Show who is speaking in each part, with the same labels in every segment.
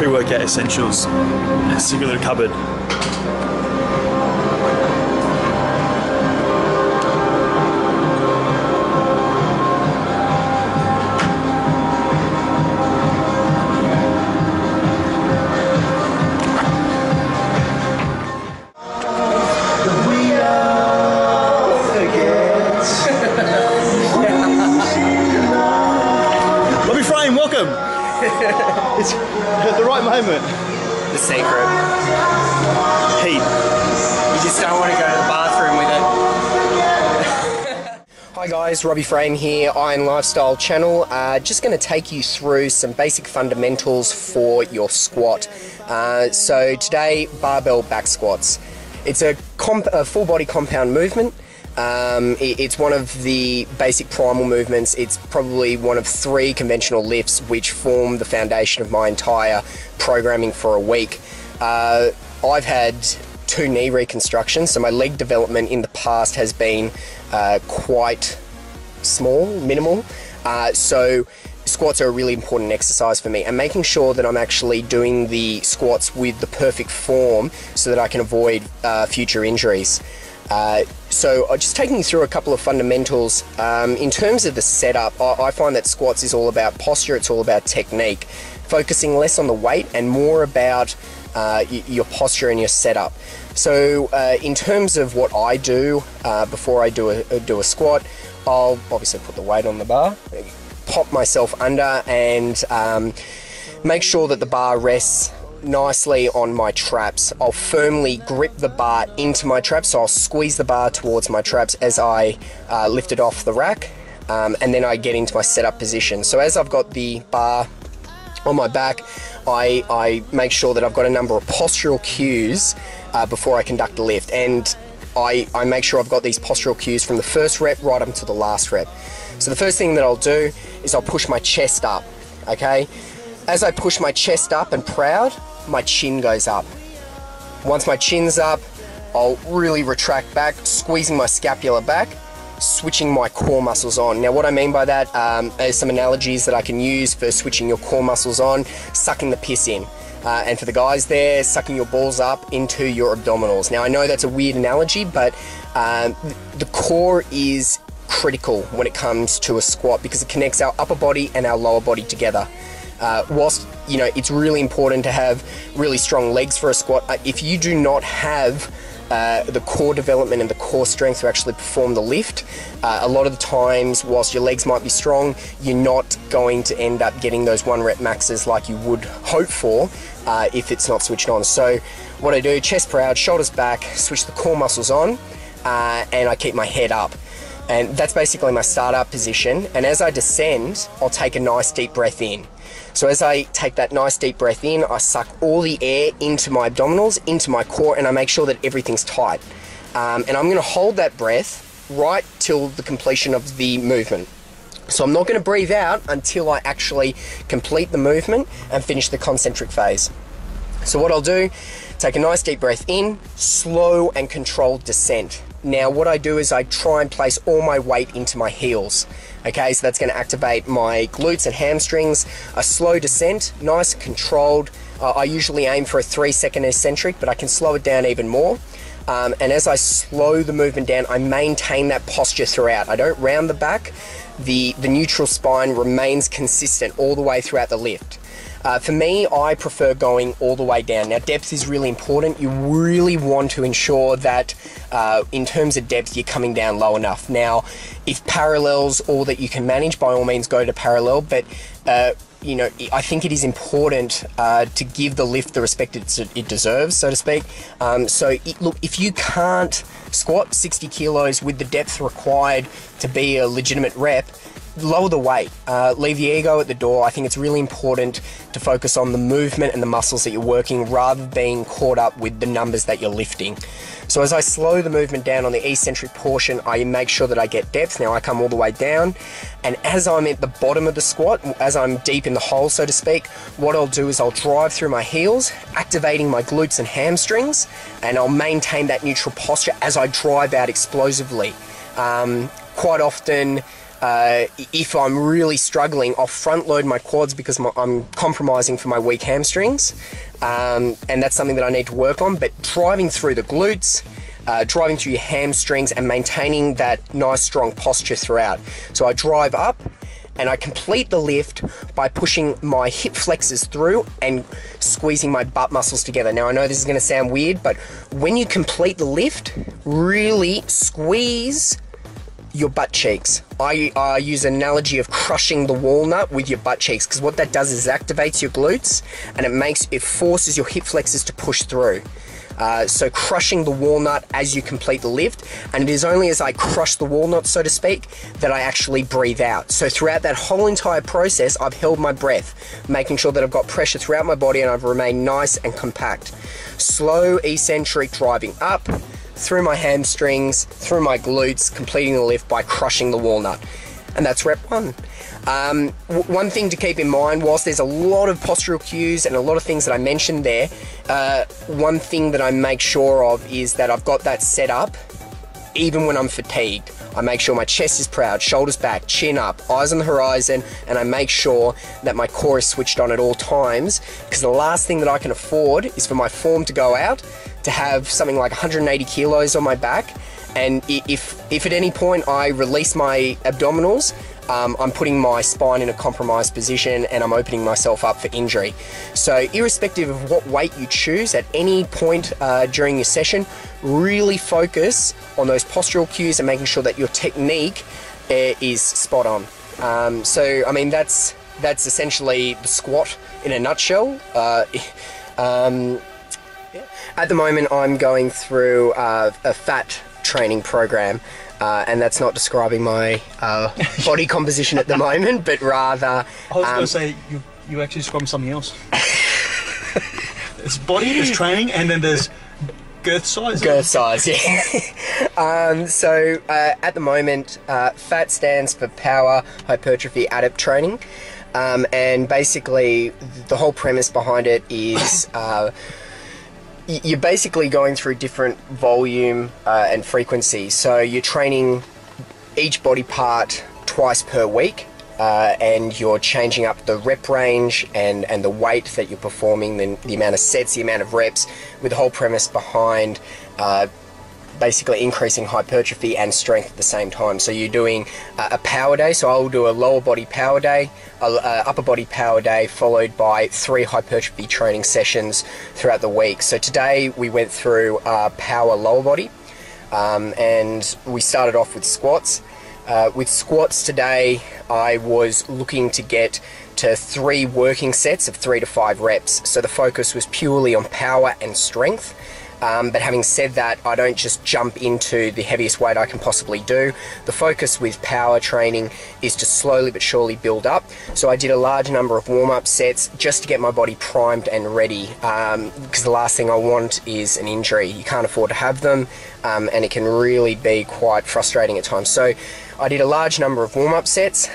Speaker 1: pre-workout essentials, similar cupboard. Robbie Frame, welcome! It's at the right moment.
Speaker 2: The secret.
Speaker 1: Heat.
Speaker 2: You just don't want to go to the bathroom with it. Hi guys, Robbie Frame here, Iron Lifestyle channel. Just going to take you through some basic fundamentals for your squat. So today, barbell back squats. It's a full body compound movement. It's one of the basic primal movements. It's probably one of 3 conventional lifts which form the foundation of my entire programming for a week. I've had 2 knee reconstructions, so my leg development in the past has been quite small, minimal. So squats are a really important exercise for me, and making sure that I'm actually doing the squats with the perfect form so that I can avoid future injuries. So just taking you through a couple of fundamentals. In terms of the setup, I find that squats is all about posture, it's all about technique, focusing less on the weight and more about your posture and your setup. So in terms of what I do before I do a squat, I'll obviously put the weight on the bar, pop myself under, and make sure that the bar rests nicely on my traps. I'll firmly grip the bar into my traps, so I'll squeeze the bar towards my traps as I lift it off the rack, and then I get into my setup position. So as I've got the bar on my back, I make sure that I've got a number of postural cues before I conduct the lift, and I make sure I've got these postural cues from the first rep right up to the last rep. So the first thing that I'll do is I'll push my chest up, okay? As I push my chest up and proud, my chin goes up. Once my chin's up, I'll really retract back, squeezing my scapula back, switching my core muscles on. Now what I mean by that, there's some analogies that I can use for switching your core muscles on: sucking the piss in. And for the guys there, sucking your balls up into your abdominals. Now I know that's a weird analogy, but the core is critical when it comes to a squat because it connects our upper body and our lower body together. Whilst, you know, it's really important to have really strong legs for a squat, if you do not have the core development and the core strength to actually perform the lift, a lot of the times, whilst your legs might be strong, you're not going to end up getting those 1 rep maxes like you would hope for if it's not switched on. So what I do, chest proud, shoulders back, switch the core muscles on, and I keep my head up. And that's basically my startup position. And as I descend, I'll take a nice deep breath in. So as I take that nice deep breath in, I suck all the air into my abdominals, into my core, and I make sure that everything's tight. And I'm going to hold that breath right till the completion of the movement. So I'm not going to breathe out until I actually complete the movement and finish the concentric phase. So what I'll do, take a nice deep breath in, slow and controlled descent. Now what I do is I try and place all my weight into my heels. Okay, so that's going to activate my glutes and hamstrings. A slow descent, nice and controlled. I usually aim for a 3-second eccentric, but I can slow it down even more. And as I slow the movement down, I maintain that posture throughout. I don't round the back. The neutral spine remains consistent all the way throughout the lift. For me, I prefer going all the way down. Now, depth is really important. You really want to ensure that in terms of depth, you're coming down low enough. Now, if parallel's all that you can manage, by all means go to parallel, but you know, I think it is important to give the lift the respect it deserves, so to speak. Look, if you can't squat 60 kilos with the depth required to be a legitimate rep, lower the weight, leave the ego at the door. I think it's really important to focus on the movement and the muscles that you're working rather than being caught up with the numbers that you're lifting. So as I slow the movement down on the eccentric portion, I make sure that I get depth. Now I come all the way down, and as I'm at the bottom of the squat, as I'm deep in the hole, so to speak, what I'll do is I'll drive through my heels, activating my glutes and hamstrings, and I'll maintain that neutral posture as I drive out explosively. Quite often, if I'm really struggling, I'll front load my quads because I'm compromising for my weak hamstrings, and that's something that I need to work on. But driving through the glutes, driving through your hamstrings, and maintaining that nice strong posture throughout. So I drive up and I complete the lift by pushing my hip flexors through and squeezing my butt muscles together. Now I know this is going to sound weird, but when you complete the lift, really squeeze your butt cheeks. I use an analogy of crushing the walnut with your butt cheeks, because what that does is it activates your glutes and it forces your hip flexors to push through. So crushing the walnut as you complete the lift, and it is only as I crush the walnut, so to speak, that I actually breathe out. So throughout that whole entire process, I've held my breath, making sure that I've got pressure throughout my body and I've remained nice and compact. Slow eccentric driving up, through my hamstrings, through my glutes, completing the lift by crushing the walnut. And that's rep 1. One thing to keep in mind, whilst there's a lot of postural cues and a lot of things that I mentioned there, one thing that I make sure of is that I've got that set up even when I'm fatigued. I make sure my chest is proud, shoulders back, chin up, eyes on the horizon, and I make sure that my core is switched on at all times, because the last thing that I can afford is for my form to go out, to have something like 180 kilos on my back, and if at any point I release my abdominals, I'm putting my spine in a compromised position and I'm opening myself up for injury. So irrespective of what weight you choose at any point during your session, really focus on those postural cues and making sure that your technique is spot on. So I mean, that's essentially the squat in a nutshell. At the moment I'm going through a fat training program, and that's not describing my body composition at the moment, but rather...
Speaker 1: I was going to say, you actually described something else. There's body, there's training, and then there's girth size.
Speaker 2: Girth size, yeah. So at the moment, FAT stands for Power Hypertrophy Adaptive Training, and basically the whole premise behind it is... you're basically going through different volume and frequency. So you're training each body part twice per week, and you're changing up the rep range and the weight that you're performing, the amount of sets, the amount of reps, with the whole premise behind basically increasing hypertrophy and strength at the same time. So you're doing a power day, so I'll do a lower body power day, upper body power day, followed by 3 hypertrophy training sessions throughout the week. So today we went through power lower body, and we started off with squats. With squats today, I was looking to get to 3 working sets of 3 to 5 reps. So the focus was purely on power and strength. But having said that, I don't just jump into the heaviest weight I can possibly do. The focus with power training is to slowly but surely build up. So I did a large number of warm-up sets just to get my body primed and ready, because the last thing I want is an injury. You can't afford to have them, and it can really be quite frustrating at times. So I did a large number of warm-up sets,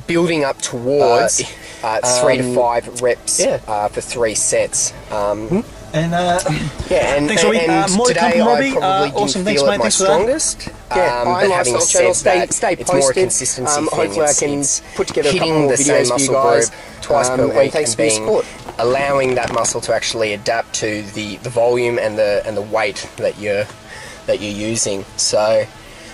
Speaker 2: building up towards 3 to 5 reps for 3 sets.
Speaker 1: And
Speaker 2: yeah, and
Speaker 1: thanks, Robbie.
Speaker 2: Today
Speaker 1: Robbie.
Speaker 2: I probably
Speaker 1: Awesome.
Speaker 2: didn't feel at my strongest.
Speaker 3: Yeah,
Speaker 2: but having said that,
Speaker 3: stay
Speaker 2: it's more a
Speaker 3: posted.
Speaker 2: consistency thing.
Speaker 3: Hopefully I can put together a couple
Speaker 2: hitting
Speaker 3: more
Speaker 2: the same
Speaker 3: videos for you
Speaker 2: muscle
Speaker 3: guys.
Speaker 2: group twice per week,
Speaker 3: thanks
Speaker 2: and
Speaker 3: for your
Speaker 2: being
Speaker 3: support.
Speaker 2: allowing that muscle to actually adapt to the volume and the weight that you're using. So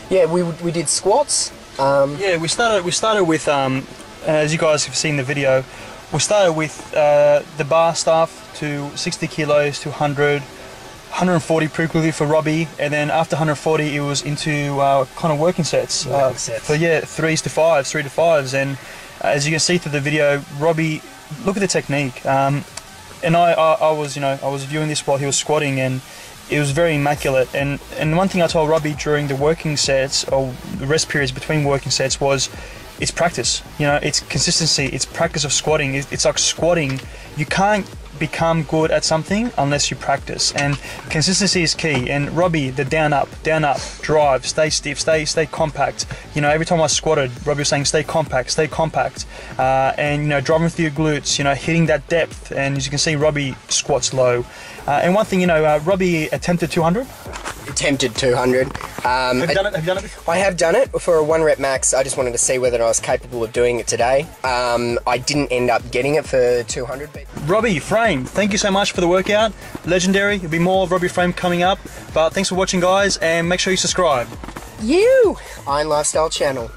Speaker 2: yeah, we did squats.
Speaker 1: yeah, we started with as you guys have seen the video, we started with the bar stuff to 60 kilos to 100, 140 pretty quickly for Robbie, and then after 140 it was into kind of working sets. So yeah, 3s to 5s, 3 to 5s, and as you can see through the video, Robbie, look at the technique. And I was viewing this while he was squatting, and it was very immaculate. And one thing I told Robbie during the working sets, or the rest periods between working sets, was it's practice. You know, it's consistency, it's practice of squatting. It's like squatting. You can't become good at something unless you practice, and consistency is key. And Robbie, the down up, drive, stay stiff, stay compact. You know, every time I squatted, Robbie was saying stay compact, and you know, driving through your glutes, you know, hitting that depth. And as you can see, Robbie squats low. And one thing, you know, Robbie attempted 200.
Speaker 2: attempted 200.
Speaker 1: Have you done it before?
Speaker 2: I have done it for a 1 rep max. I just wanted to see whether I was capable of doing it today. I didn't end up getting it for 200. But
Speaker 1: Robbie Frame, thank you so much for the workout. Legendary. There'll be more of Robbie Frame coming up. But thanks for watching, guys, and make sure you subscribe.
Speaker 2: Iron Lifestyle channel.